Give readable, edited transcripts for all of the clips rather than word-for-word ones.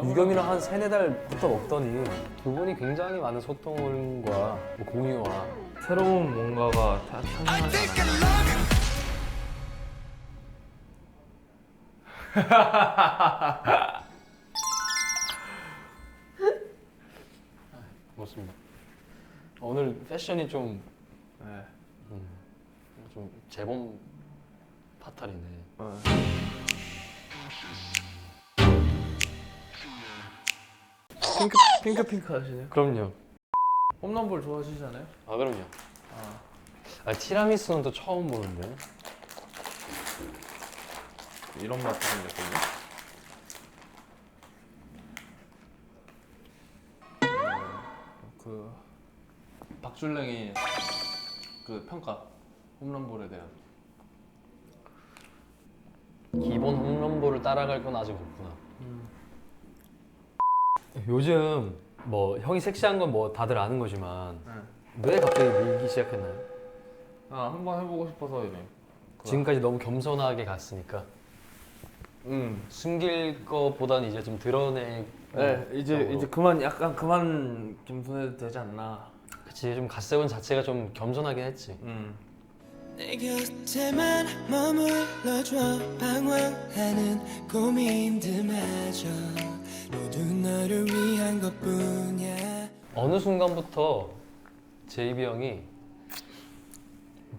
유겸이랑 한 3-4달부터 먹더니 두 분이 굉장히 많은 소통과 뭐 공유와 새로운 뭔가가 탄생하지 않았나. 그렇습니다. 오늘 패션이 좀 네. 좀 재범 파탈이네. 핑크핑크 하시네요. 그럼요. 홈런볼 좋아하시잖아요. 아 그럼요. 티라미수는 또 처음 보는데. 이런 맛도 생겼거든요. 그 박줄랭이 그 평가 홈런볼에 대한. 기본 홈런볼을 따라갈 건 아직 없구나. 요즘 뭐 형이 섹시한 건 뭐 다들 아는 거지만 왜 갑자기 밀기 시작했나요? 한번 해보고 싶어서 이제. 지금까지 너무 겸손하게 갔으니까 숨길 거보다는 이제 좀 드러내. 네, 이제 그만 약간 그만 겸손해도 되지 않나. 그치, 좀 갓세븐 자체가 좀 겸손하긴 했지. 내 곁에만 머물러줘. 방황하는 고민들마저 모두 너를 위한 것뿐이야. 어느 순간부터 제이비 형이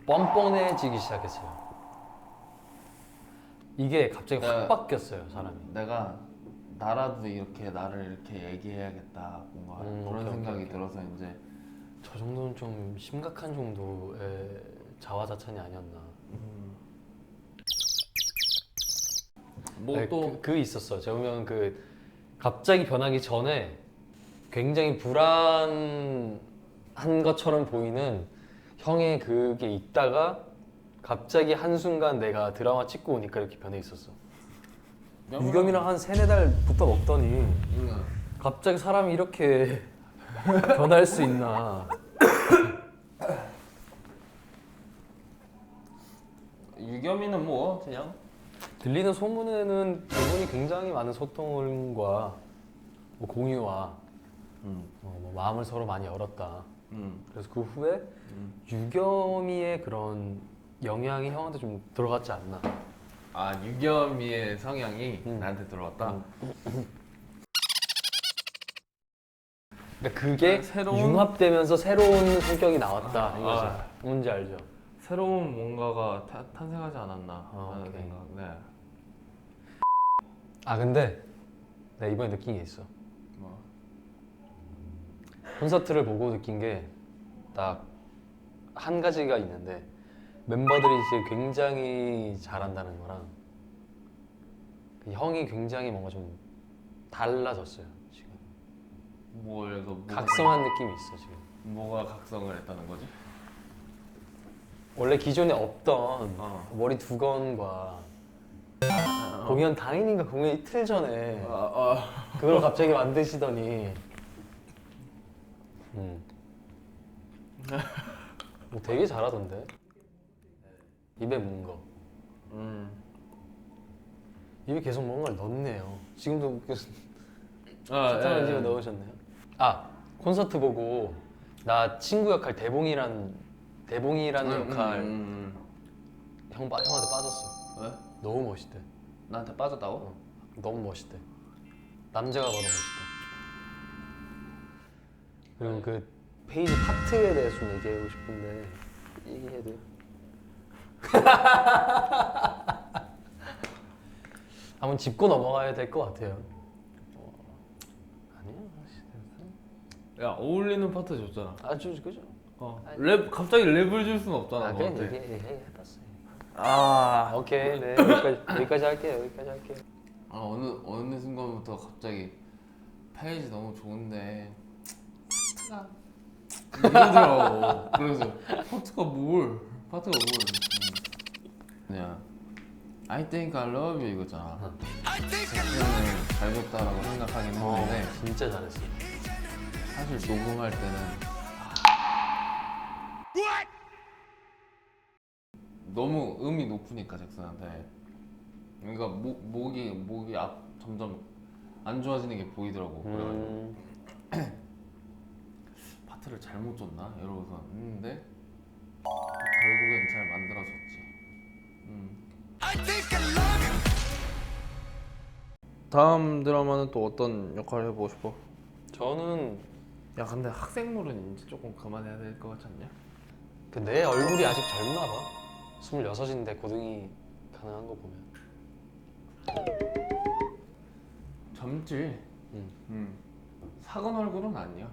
뻔뻔해지기 시작했어요. 이게 갑자기 확 네. 바뀌었어요, 사람이. 내가 나라도 이렇게 나를 이렇게 얘기해야겠다 뭔가 그런 오케이, 생각이 오케이. 들어서 이제 저 정도는 좀 심각한 정도의 자화자찬이 아니었나. 네, 뭐또 그 있었어. 제가 보면 그 갑자기 변하기 전에 굉장히 불안한 것처럼 보이는 형의 그게 있다가 갑자기 한순간 내가 드라마 찍고 오니까 이렇게 변해 있었어. 유겸이랑 한 3-4달부터 먹더니 갑자기 사람이 이렇게 변할 수 있나. 유겸이는 뭐 그냥 들리는 소문에는 두 분이 굉장히 많은 소통과 뭐 공유와 뭐 마음을 서로 많이 열었다. 그래서 그 후에 유겸이의 그런 영향이 형한테 좀 들어갔지 않나. 유겸이의 성향이 나한테 들어왔다. 그러니까 그게 새로운- 융합되면서 새로운 성격이 나왔다 이거지. 아. 뭔지 알죠? 새로운 뭔가가 탄생하지 않았나 하는 오케이. 생각. 네. 아 근데 내가 이번에 느낀 게 있어. 뭐. 콘서트를 보고 느낀 게 딱 한 가지가 있는데, 멤버들이 이제 굉장히 잘한다는 거랑 그 형이 굉장히 뭔가 좀 달라졌어요 지금. 뭐에서 각성한 느낌이 있어 지금. 뭐가 각성을 했다는 거지? 원래 기존에 없던 어. 머리 두건과 공연 당일인가 공연 이틀 전에 그걸 갑자기 만드시더니 뭐 되게 잘하던데. 입에 문 거. 입에 계속 뭔가를 넣네요. 지금도 사탕을 집어 넣으셨네요. 콘서트 보고 나 친구 역할 대봉이라는 역할 형한테 빠졌어. 왜? 너무 멋있대. 나한테 빠졌다고? 너무 멋있대. 남자가 봐도 멋있대. 그리고 그 페이지 파트에 대해서 좀 얘기하고 싶은데 얘기해도 돼요? 한번 짚고 넘어가야 될 것 같아요. 아니야. 야 어울리는 파트 줬잖아. 아주 그죠? 랩 갑자기 랩을 줄 수는 없잖아. 그냥 너한테. 얘기해봤어요. 오케이, 네 여기까지 할게요. 여기까지 할게요. 어느 순간부터 갑자기 페이지 너무 좋은데 파트가 이러더라고. 그래서 파트가 뭘? 그냥 I think I love you 이거잖아. 섹션을 잘 줬다라고 생각하긴 했는데 진짜 잘했어. 사실 녹음할 때는 너무 음이 높으니까 잭슨한테. 그러니까 목이 점점 안 좋아지는 게 보이더라고. 그래가지고 음. 파트를 잘못 줬나 이러고서 했는데 결국엔 잘 만들어졌지. 다음 드라마는 또 어떤 역할을 해보고 싶어? 저는 야 근데 학생물은 이제 조금 그만해야 될 것 같지 않냐? 그 내 얼굴이 아직 젊나 봐. 26인데 고등이 가능한 거 보면. 젊지. 사근 얼굴은 아니야.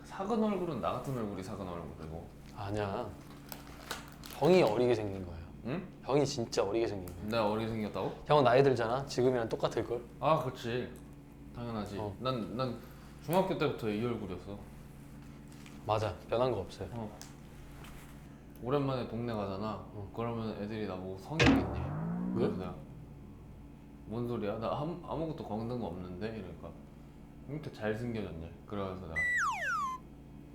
사근 얼굴은 나 같은 얼굴이 사근 얼굴이고. 아니야. 형이 어리게 생긴 거야. 응? 형이 진짜 어리게 생긴 거야. 내가 어리게 생겼다고? 형은 나이 들잖아. 지금이랑 똑같을 걸. 아 그렇지. 당연하지. 어. 난 중학교 때부터 이 얼굴이었어. 맞아. 변한 거 없어요. 오랜만에 동네 가잖아. 그러면 애들이 나보고 성형했니? 그래서 내가 뭔 소리야? 나 아무것도 건든 거 없는데? 이러니까 이렇게 잘생겨졌네. 그래서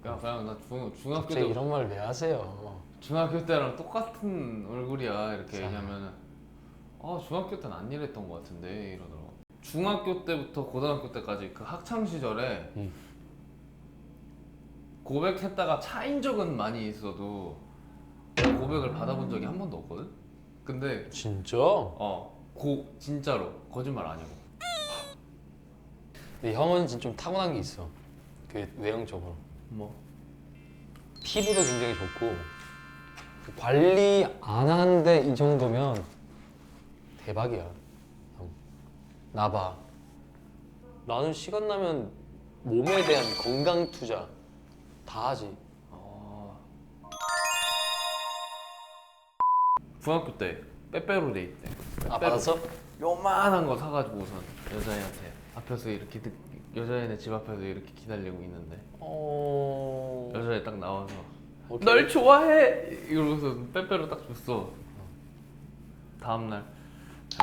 내가 그냥 나 중학교 갑자기 때 이런 말 왜 하세요? 중학교 때랑 똑같은 얼굴이야 이렇게 자. 얘기하면은 중학교 때는 안 이랬던 것 같은데 이러더라고. 중학교 때부터 고등학교 때까지 그 학창 시절에 고백했다가 차인 적은 많이 있어도 내가 고백을 받아본 적이 한 번도 없거든? 근데 진짜? 진짜로 거짓말 아니고. 근데 형은 진짜 좀 타고난 게 있어. 그 외형적으로. 뭐? 피부도 굉장히 좋고 그 관리 안 하는데 이 정도면 대박이야. 형. 나 봐. 나는 시간 나면 몸에 대한 건강 투자 다 하지. 중학교 때 빼빼로 데이 때 아 받았어? 요만한 거 사가지고 우선 여자애한테 앞에서 이렇게 여자애네 집 앞에서 이렇게 기다리고 있는데 여자애 딱 나와서 오케이. 널 좋아해 이러고서 빼빼로 딱 줬어. 다음날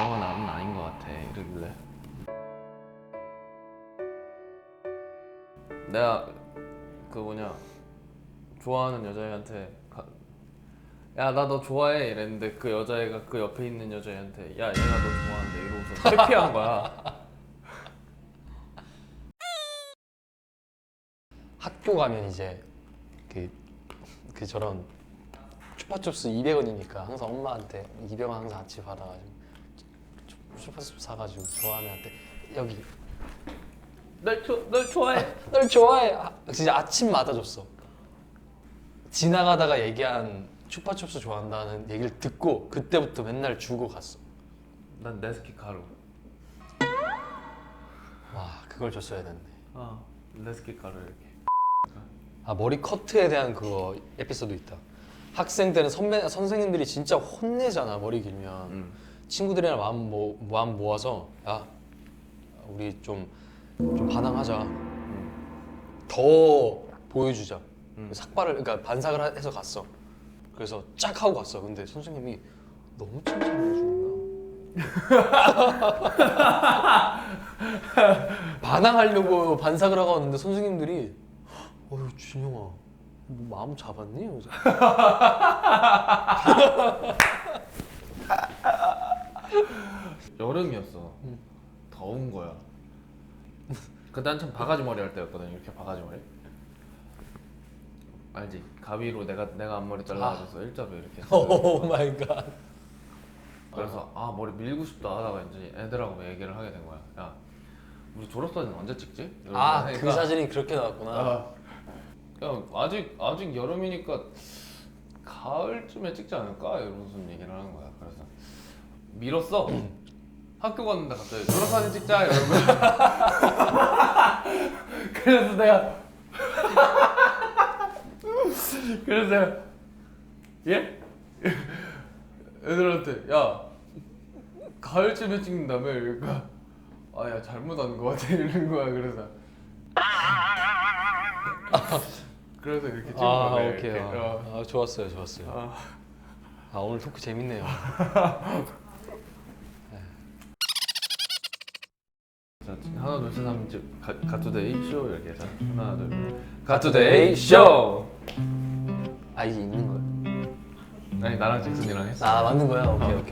영화 나는 아닌 것 같아 이러길래 내가 그 뭐냐 좋아하는 여자애한테 야 나 너 좋아해 이랬는데 그 여자애가 그 옆에 있는 여자애한테 야 얘가 너 좋아하는데 이러고서 회피한 거야. 학교 가면 이제 그 저런 추파춥스 200원이니까 항상 엄마한테 200원 항상 같이 받아가지고 추파춥스 사가지고 좋아하는 한테 여기 널 좋아해. 널 좋아해. 진짜 아침마다 줬어. 지나가다가 얘기한 추파춥스 좋아한다는 얘기를 듣고 그때부터 맨날 주고 갔어. 난 네스키 가루. 와 그걸 줬어야 됐네. 네스키 가루 이렇게. 아 머리 커트에 대한 그거 에피소드 있다. 학생 때는 선생님들이 진짜 혼내잖아 머리 길면. 친구들이랑 마음 모아서 야 우리 좀 반항하자. 더 보여주자. 삭발을 그러니까 반삭을 해서 갔어. 그래서 쫙 하고 갔어. 근데 선생님이 너무 칭찬해 주는 거야. 반항하려고 반삭을 하고 왔는데 선생님들이 어휴 준영아 뭐 마음 잡았니? 그래서 여름이었어. 더운 거야. 그때 한참 바가지 머리 할 때였거든. 이렇게 바가지 머리. 알지? 가위로 내가 앞머리 잘라가지고 일자로 이렇게. 오 마이 갓. 그래서 머리 밀고 싶다 하다가 이제 애들하고 얘기를 하게 된 거야. 야 우리 졸업사진 언제 찍지? 이러면서 하니까 그 사진이 그렇게 나왔구나. 야 아직 여름이니까 가을쯤에 찍지 않을까? 이러면서 얘기를 하는 거야. 그래서 밀었어. 학교 갔는데 갑자기 졸업사진 찍자 이러는 거야. 그래서 내가 예? 애들한테 야 가을쯤에 찍는다며 이러니까 야 잘못한 거 같아 이러는 거야. 그래서 이렇게 찍은 거네. 오케이. 이렇게. 좋았어요. 오늘 토크 재밌네요. 자, 하나 둘 셋 하면 이제 가투데이 쇼 이렇게 해서 하나 둘 가투데이 쇼. 이게 있는 거야? 아니 나랑 잭슨이랑 했어. 만든 거야? 오케이.